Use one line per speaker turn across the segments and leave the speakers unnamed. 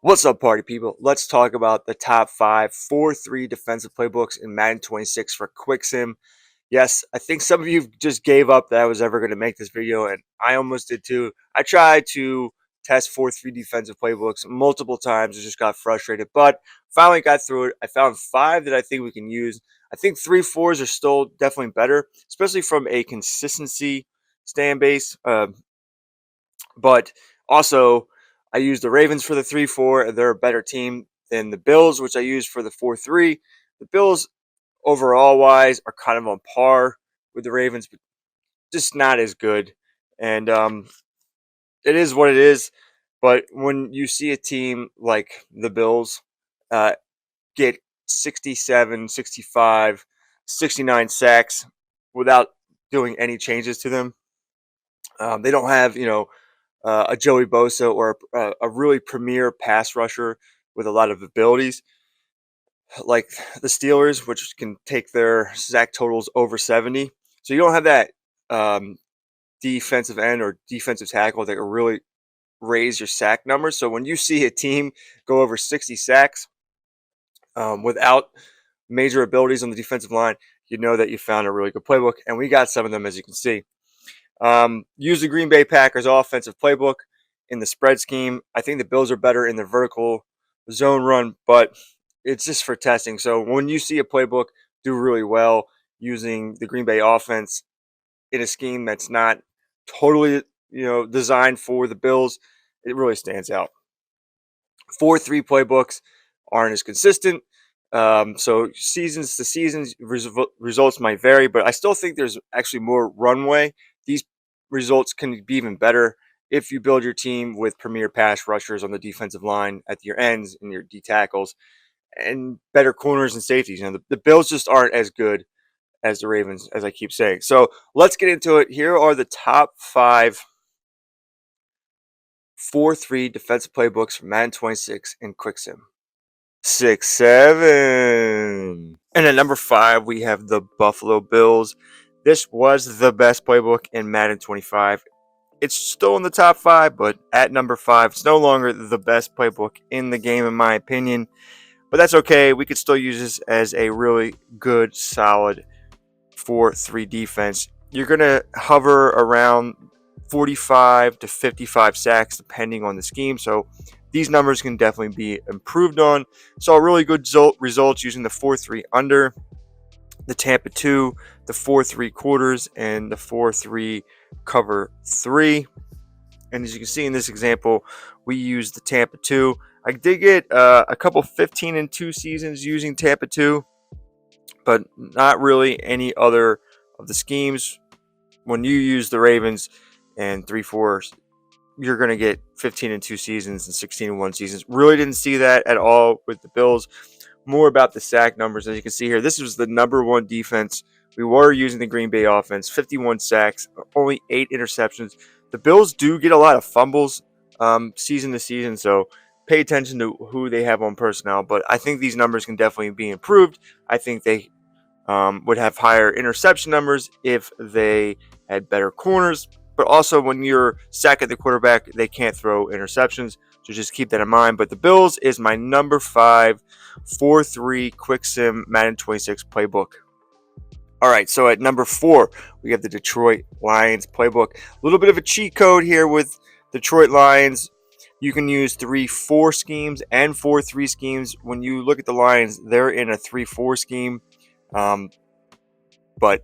What's up, party people? Let's talk about the top 5 4-3 defensive playbooks in Madden 26 for Quick Sim. Yes, I think some of you just gave up that I was ever going to make this video, and I almost did too. I tried to test 4-3 defensive playbooks multiple times. I just got frustrated, but finally got through it. I found 5 that I think we can use. I think 3-4s are still definitely better, especially from a consistency stand base. But also, I use the Ravens for the 3-4, and they're a better team than the Bills, which I use for the 4-3. The Bills, overall wise, are kind of on par with the Ravens, but just not as good. And it is what it is. But when you see a team like the Bills uh, get 67, 65, 69 sacks without doing any changes to them, they don't have, a Joey Bosa or a really premier pass rusher with a lot of abilities, like the Steelers, which can take their sack totals over 70. So you don't have that defensive end or defensive tackle that can really raise your sack numbers. So when you see a team go over 60 sacks without major abilities on the defensive line, you know that you found a really good playbook. And we got some of them, as you can see. Use the Green Bay Packers offensive playbook in the spread scheme. I think the Bills are better in the vertical zone run, but it's just for testing. So when you see a playbook do really well using the Green Bay offense in a scheme that's not totally, designed for the Bills, it really stands out. 4-3 playbooks aren't as consistent. So seasons to seasons, results might vary, but I still think there's actually more runway. These results can be even better if you build your team with premier pass rushers on the defensive line at your ends and your D tackles and better corners and safeties. The Bills just aren't as good as the Ravens, as I keep saying. So let's get into it. Here are the top 5 4-3 defensive playbooks for Madden 26 in QuickSim. 6-7. And at number 5, we have the Buffalo Bills. This was the best playbook in Madden 25. It's still in the top 5, but at number 5, it's no longer the best playbook in the game, in my opinion. But that's okay. We could still use this as a really good, solid 4-3 defense. You're going to hover around 45 to 55 sacks, depending on the scheme. So these numbers can definitely be improved on. Saw really good results using the 4-3 under, the Tampa 2, the 4-3 quarters, and the 4-3 cover 3. And as you can see in this example, we used the Tampa 2. I did get a couple 15-2 seasons using Tampa 2, but not really any other of the schemes. When you use the Ravens and 3-4, you're going to get 15-2 seasons and 16-1 seasons. Really didn't see that at all with the Bills. More about the sack numbers. As you can see here, this was the number 1 defense. We were using the Green Bay offense, 51 sacks, only 8 interceptions. The Bills do get a lot of fumbles season to season, so pay attention to who they have on personnel. But I think these numbers can definitely be improved. I think they would have higher interception numbers if they had better corners. But also, when you're sacking the quarterback, they can't throw interceptions. So just keep that in mind. But the Bills is my number 5 4-3 Quick Sim Madden 26 playbook. All right, so at number 4, we have the Detroit Lions playbook. A little bit of a cheat code here with Detroit Lions. You can use 3-4 schemes and 4-3 schemes. When you look at the Lions, they're in a 3-4 scheme. But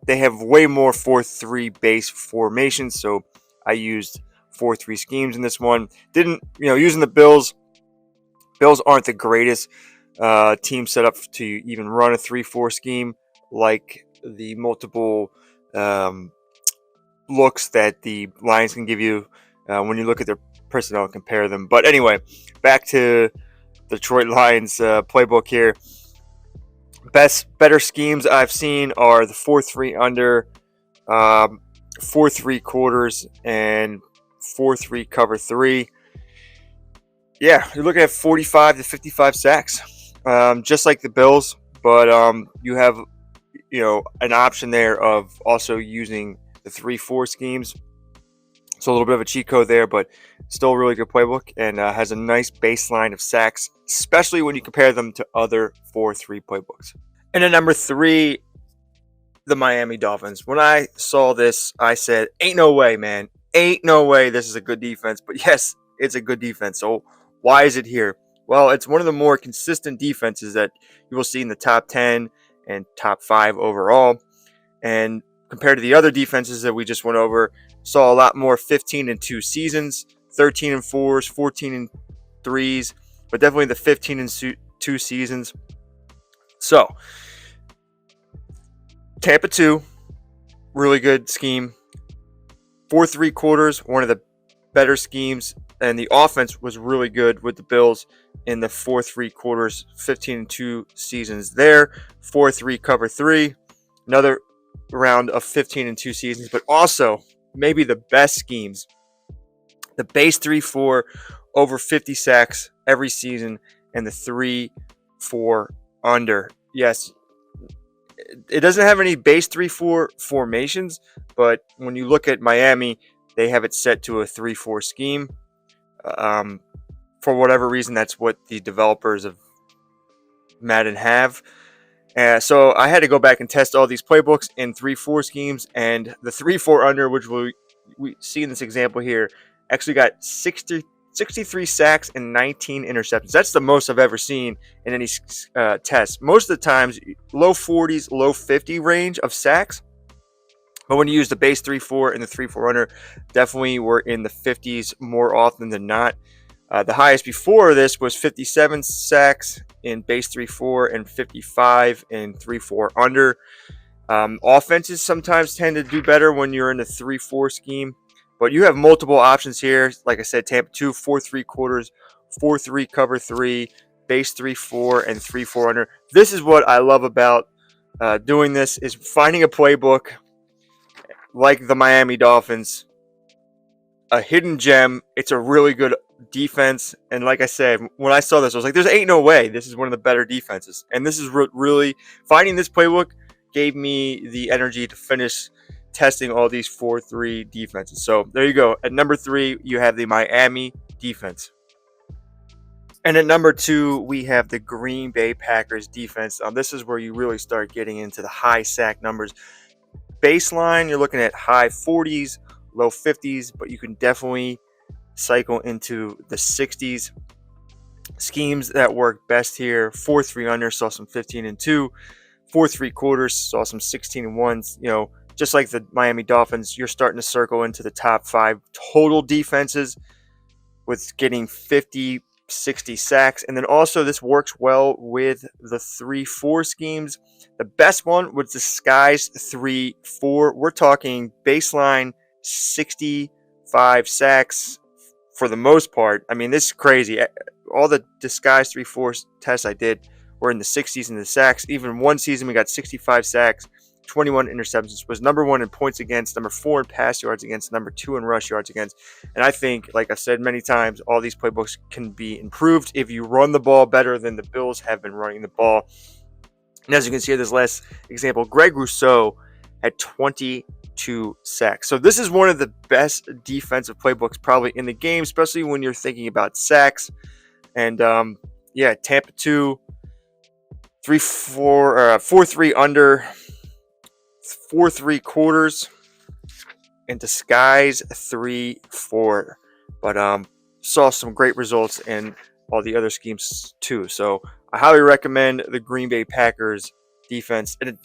they have way more 4-3 base formations, so I used 4-3 schemes in this one. Using the Bills. Bills aren't the greatest team set up to even run a 3-4 scheme, like the multiple looks that the Lions can give you when you look at their personnel and compare them. But anyway, back to the Detroit Lions playbook here. Better schemes I've seen are the 4-3 under, 4-3 quarters, and 4-3 cover 3. Yeah, you're looking at 45 to 55 sacks, just like the Bills. But you have, an option there of also using the 3-4 schemes So a little bit of a cheat code there, but still a really good playbook, and has a nice baseline of sacks, especially when you compare them to other 4-3 playbooks. And at number 3, the Miami Dolphins. When I saw this, I said, ain't no way, man. Ain't no way this is a good defense. But yes, it's a good defense. So why is it here? Well, it's one of the more consistent defenses that you will see in the top 10 and top 5 overall. And compared to the other defenses that we just went over, saw a lot more 15-2 seasons, 13-4s, 14-3s, but definitely the 15-2 seasons. So Tampa 2, really good scheme. 4-3 quarters, one of the better schemes, and the offense was really good with the Bills in the 4-3 quarters, 15-2 seasons there. 4-3 cover 3, another round of 15-2 seasons, but also maybe the best schemes. The base 3-4, over 50 sacks every season, and the 3-4 under. Yes, it doesn't have any base 3-4 formations, but when you look at Miami, they have it set to a 3-4 scheme. For whatever reason, that's what the developers of Madden have. So I had to go back and test all these playbooks in 3-4 schemes, and the 3-4 under, which we see in this example here, actually got 63 sacks and 19 interceptions. That's the most I've ever seen in any test. Most of the times, low 40s, low 50 range of sacks. But when you use the base 3-4 and the 3-4 under, definitely we're in the 50s more often than not. The highest before this was 57 sacks in base 3-4 and 55 in 3-4 under. Offenses sometimes tend to do better when you're in the 3-4 scheme, but you have multiple options here. Like I said, Tampa 2, 4-3 quarters, 4-3 cover 3, base 3-4, and 3-4 under. This is what I love about doing this, is finding a playbook like the Miami Dolphins, a hidden gem. It's a really good defense, and like I said, when I saw this, I was like, there's ain't no way this is one of the better defenses. And this is really, finding this playbook gave me the energy to finish testing all these 4-3 defenses. So there you go. At number 3, you have the Miami defense. And at number 2, we have the Green Bay Packers defense. This is where you really start getting into the high sack numbers. Baseline, you're looking at high 40s, low 50s, but you can definitely cycle into the 60s. Schemes that work best here: 4-3 under, saw some 15-2. 4-3 quarters, saw some 16-1s. You know, just like the Miami Dolphins, you're starting to circle into the top 5 total defenses with getting 50, 60 sacks. And then also this works well with the 3-4 schemes. The best one was the Skies 3-4. We're talking baseline 65 sacks for the most part. I mean, this is crazy. All the Disguise 3-4 tests I did were in the 60s in the sacks. Even one season we got 65 sacks, 21 interceptions, was number 1 in points against, number 4 in pass yards against, number 2 in rush yards against. And I think, like I've said many times, all these playbooks can be improved if you run the ball better than the Bills have been running the ball. And as you can see in this last example, Greg Rousseau had 22 sacks. So this is one of the best defensive playbooks probably in the game, especially when you're thinking about sacks. And Tampa 2, 4-3 under, 4-3 quarters, and Disguise 3-4. But saw some great results in all the other schemes too. So I highly recommend the Green Bay Packers defense. And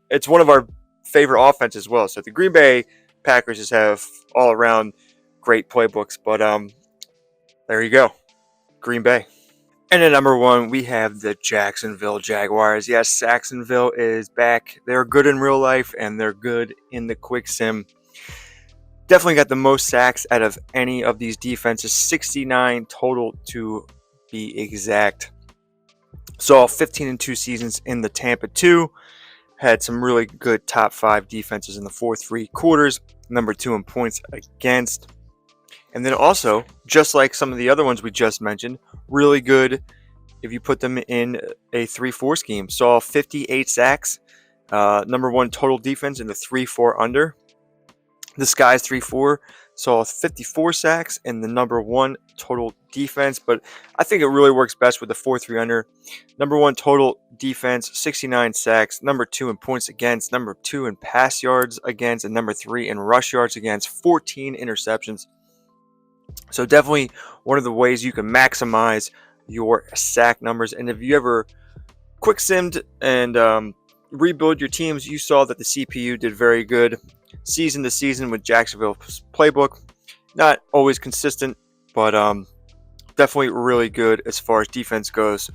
it's one of our favorite offenses as well. So the Green Bay Packers just have all around great playbooks. But there you go, Green Bay. And at number 1, we have the Jacksonville Jaguars. Yes, Jacksonville is back. They're good in real life, and they're good in the quick sim. Definitely got the most sacks out of any of these defenses, 69 total to be exact. Saw 15-2 seasons in the Tampa 2. Had some really good top 5 defenses in the 4-3 quarters, number 2 in points against. And then also, just like some of the other ones we just mentioned, really good if you put them in a 3-4 scheme. Saw 58 sacks, number 1 total defense in the 3-4 under. The Skies 3-4 saw 54 sacks and the number 1 total defense, but I think it really works best with the 4-3 under. Number 1 total defense, 69 sacks. Number 2 in points against. Number 2 in pass yards against. And number 3 in rush yards against. 14 interceptions. So definitely one of the ways you can maximize your sack numbers. And if you ever quick simmed and rebuild your teams, you saw that the CPU did very good season to season with Jacksonville's playbook. Not always consistent, but definitely really good as far as defense goes.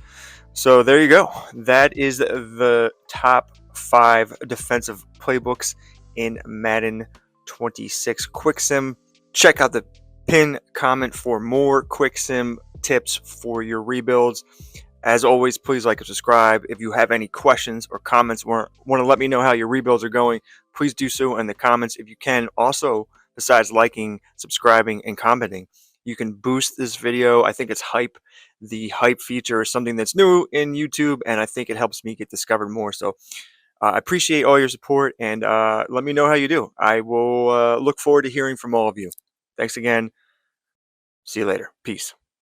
So there you go. That is the top 5 defensive playbooks in Madden 26 Quick Sim. Check out the pin comment for more Quick Sim tips for your rebuilds. As always, please like and subscribe. If you have any questions or comments or want to let me know how your rebuilds are going, please do so in the comments. If you can, also, besides liking, subscribing, and commenting, you can boost this video. I think it's hype. The hype feature is something that's new in YouTube, and I think it helps me get discovered more. So I appreciate all your support, and let me know how you do. I will look forward to hearing from all of you. Thanks again. See you later. Peace.